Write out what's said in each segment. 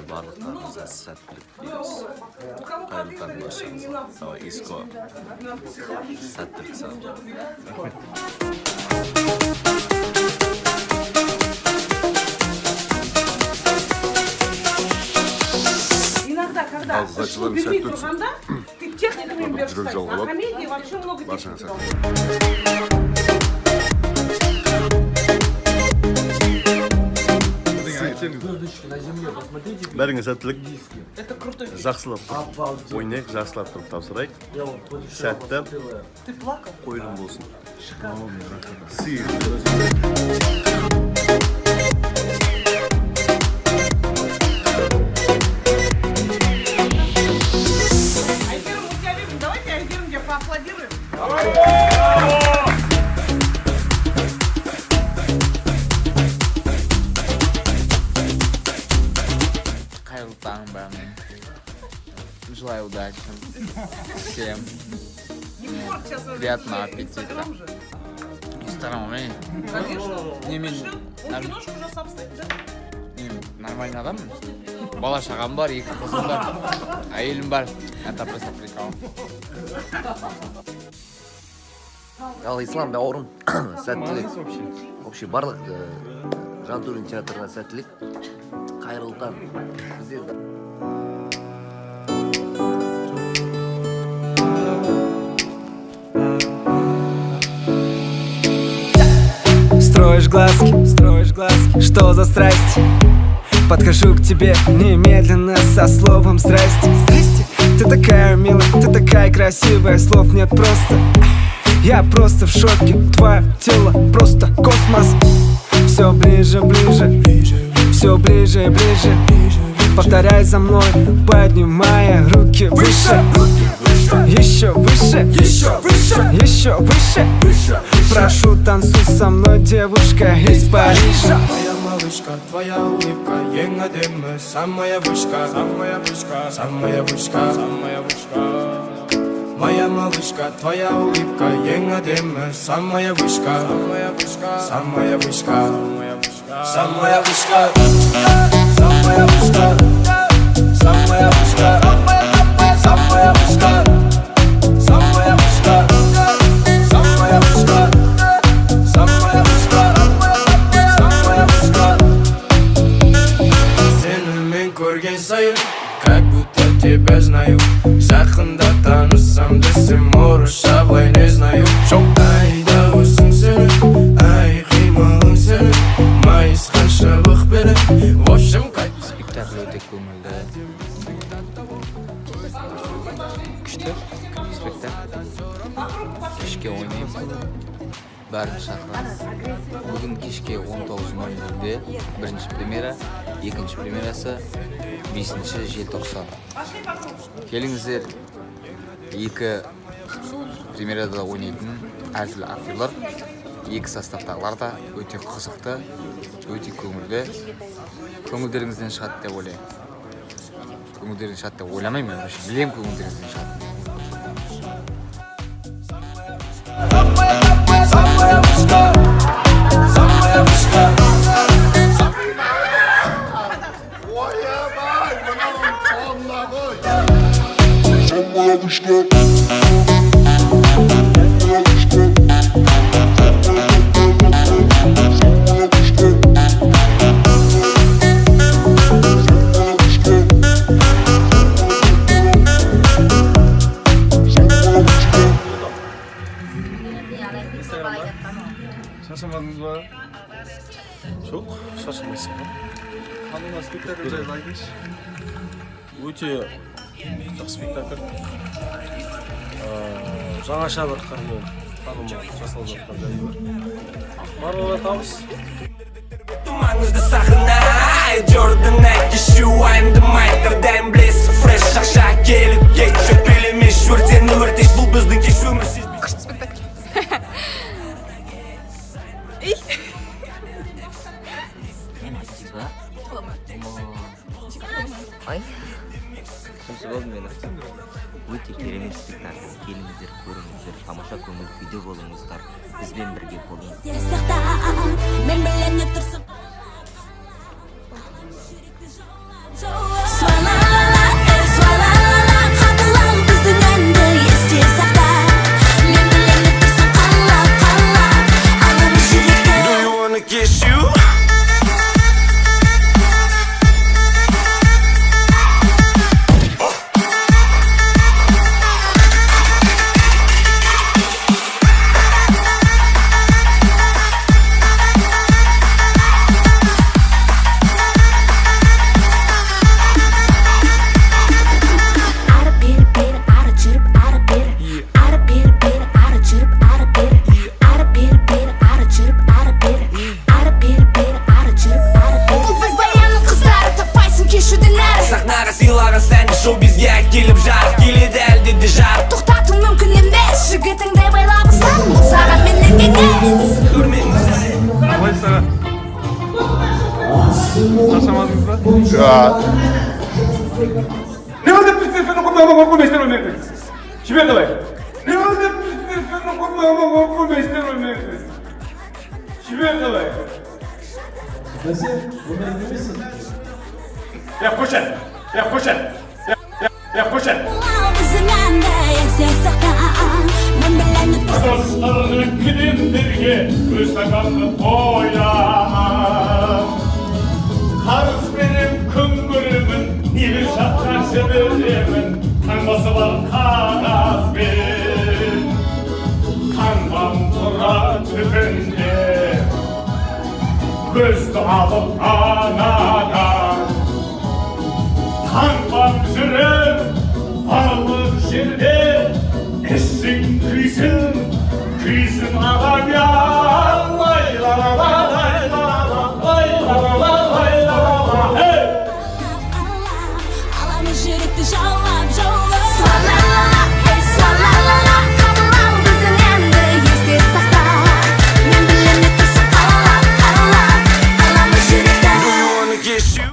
Барлықтарыңызға сәттілік тілейміз. Қайырлы таң баршаңызға. Давай, Иско. Сәттілік саған. Иногда, когда что бери тұрғанда, ты техникамен беріп ұстайсың, а комедия вообще много техника. Бәріңе сәттілік. Жақсылап тұрып ойнайық, жақсылап тұрып тапсырайық. Сәтті қойылым болсын. Айгерім, у тебя любим, давайте Айгерімге поаплодируем. Қайырлы таң бәріне. Желаю удачи всем. Приятного аппетита. Инстаграм, Конечно. Он немножко уже собственно, да? Нормальный адаммын. Бала шағам бар, 2 қызым бар, әйелім бар. Это просто прикол. Ал Ислам бауырым, сәттілік. Вообще барлық жантурин театрына сәттілік. Қайырлы таң. Біздер Строишь глазки, что за страсть? Подхожу к тебе немедленно со словом здрасте. Ты такая милая, ты такая красивая, слов нет просто. Я просто в шоке, твое тело просто космос. Все ближе, все ближе и ближе. Повторяй за мной, поднимая руки выше. Еще выше, еще выше. Прошу, танцуй со мной, девушка из Парижа. Твоя малышка, твоя улыбка, ең әдемі, самая вышка, самая вышка, самая вышка, самая вышка. Моя малышка, твоя улыбка, ең әдемі, самая вышка, самая вышка, самая вышка, самая вышка, самая вышка, самая вышка, самая вышка. Как будто тебя знаю. Жақында танысам десем орысша былай не знаю. Айда өзің сені, ай қимылың сені, майысқан шыбық бері. В общем, Спектакль өте көңілді. Күшті спектакль. Кешке ойнаймыз. Бәрін шақырамыз. Бүгін кешке 19:00-де бірінші премьера, екінші премьерасы 5 желтоқсан. Келіңіздер, 2 премьерада ойнайтын әртүрлі актерлар, 2 составтағылар да өте қызықты, өте көңілді. Көңілдеріңізден шығады деп ойлаймын. Көңілдеріңізден шығады деп ойламаймын, білем көңілдеріңізден шығады. самая вышка, самая вышка. Шашамадыңыз ба? Жоқ, шашылмайсың ба? Қаныңа спектакль жайлы айтыңызшы. Өте жақсы спектакль. Жаңаша бір қанума жасалып жатқан жайы бар. Барлығы табыс. Маңызды сахна, Jordan Nike уайымдамайтырдан білесі фреш шақша келіп кетші белемеш өртені өртеш бұл біздің кеш өмірсіз. Күшті спектакль. Ай. Үшінші болдым мен. Өте керемет спектакль. Келіңіздер, көріңіздер, тамаша көңіл күйде болыңыздар. Бізбен бірге болыңыздар. Do you wanna kiss you? Сахнаға сыйлаған сәнді шоу бізге келіп жарық келеді әлде де жарық тоқтату мүмкін емес жігітіңді байлап ұстап бұл саған менен кеңес Қалай саған? Шаршамадыңыз ба? Не oldu püstürsünü kurmağıma korku beşten ölmektir. Kime kalay? Ne oldu püstürsünü kurmağıma korku beşten ölmektir. Kime kalay? Nasıl? Bunu emin Ya koşun! Ya koşun! Ya koşun! Dostlarını gidin birge, Özbekanlı oylamam. Karız benim kıngırımın, bir şapkan seberimin, tanması var kanat benim. Kanmam duran tüpünde, gözlü alıp anadan. Tanmam zürüm, ağır şirde, essin krizin adam ya. Lay la la la lay la la, lay la la la lay la la la, hey! Alanı jürikti jawab jawab Svalalala, hey svalalala Kabılan bizim endi есте сақта Мен білемін тұрсын қалап, қалап Аламы жürikті Do you wanna kiss you?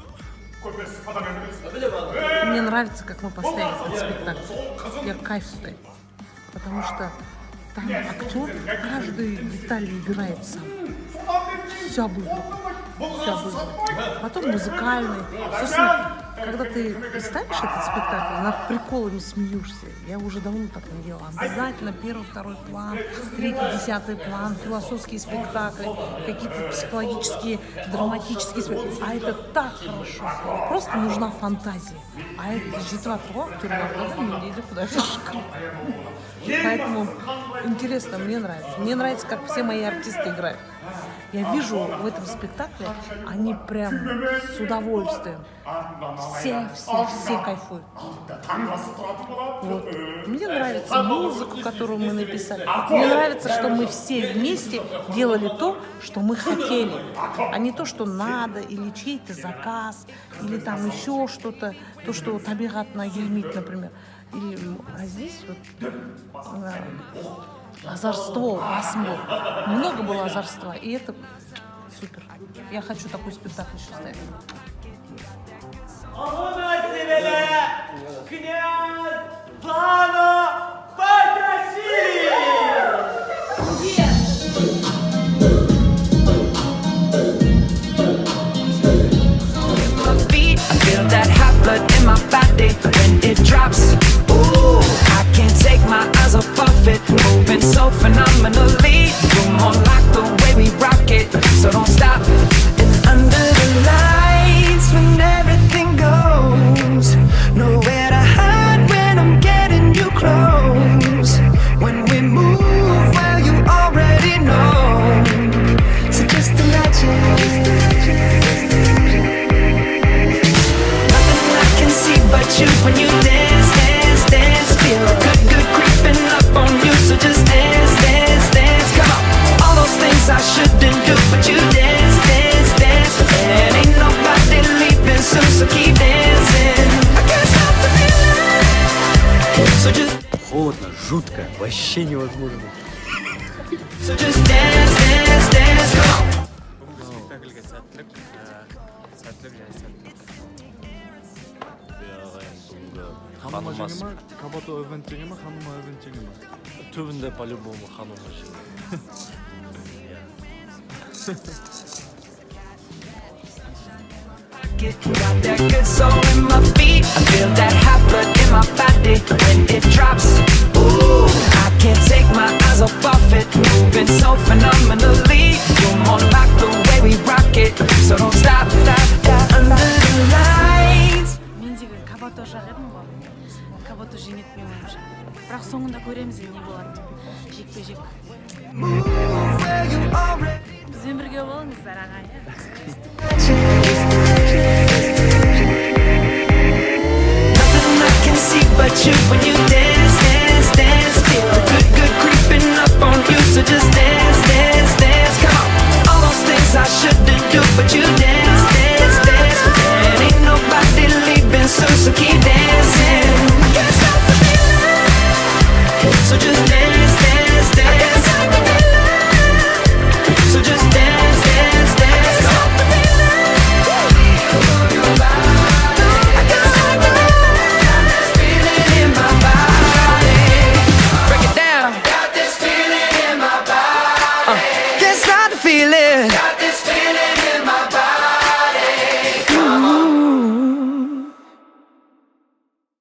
Мне нравится, как мы поставили этот спектакль. Я кайф стою. Потому что там актер каждую деталь играет сам. Вся выиграет. Вся выиграет. Потом музыкальный. Собственно, когда ты ставишь этот спектакль, над приколами смеешься. Я уже давно так не делала. Обязательно первый, второй план, третий, 10-й план, философские спектакли, какие-то психологические, драматические спектакли. А это так хорошо. Просто нужна фантазия. А это жетватый актер, не иди куда шашка. Поэтому интересно, мне нравится. Мне нравится, как все мои артисты играют. Я вижу в этом спектакле, они прям с удовольствием. Все кайфуют. Вот. Мне нравится музыку, которую мы написали. Мне нравится, что мы все вместе делали то, что мы хотели, а не то, что надо, или чей-то заказ, или там еще что-то, то, что табиғат нагельмит, например. А здесь вот озорство, басмол. Много было озорства, и это супер. Я хочу такой спектакль еще ставить. I feel that hot blood in my body when it drops. Ooh, I can't take my eyes off of it. Moving so phenomenally. You're more like the way we rock it. So don't stop. And under the lights when everything goes. Nowhere to hide when I'm getting you close. When we move, well you already know. So just imagine. But you, when you dance, dance, dance, feel good creeping up on you. So just dance, dance, dance, come on. All those things I shouldn't do, but you dance, dance, dance, and ain't nobody leaving soon, so keep dancing. I can't stop the feeling. So just Холодно, жутко, вообще невозможно. So just dance, dance, dance, come on. Спектакльге сәттілік және сәттілік. ағайын бүгінгі Ханума ханымас жеңе ма, Кабато өвент жеңе ма, ханума өвент жеңе ма? түбінде по-любому ханума жеңе. Got that good soul in my feet. I feel that hot blood in my body when it drops. Ooh, I can't take my eyes off of it. Moving so phenomenally. You're more like the way we rock it. So don't stop, stop, stop. Under the lights. Мен деген Кабато жақ едім ғой. Кабато жеңеді менің ойымша. Бірақ соңында көреміз не болады. Жекпе-жек. Бізбен бірге болыңыздар ағайын. Nothing I can see but you when you dance, dance, dance. Feel the good, good creeping up on you. So just dance, dance, dance. Come on, all those things I shouldn't do, but you dance.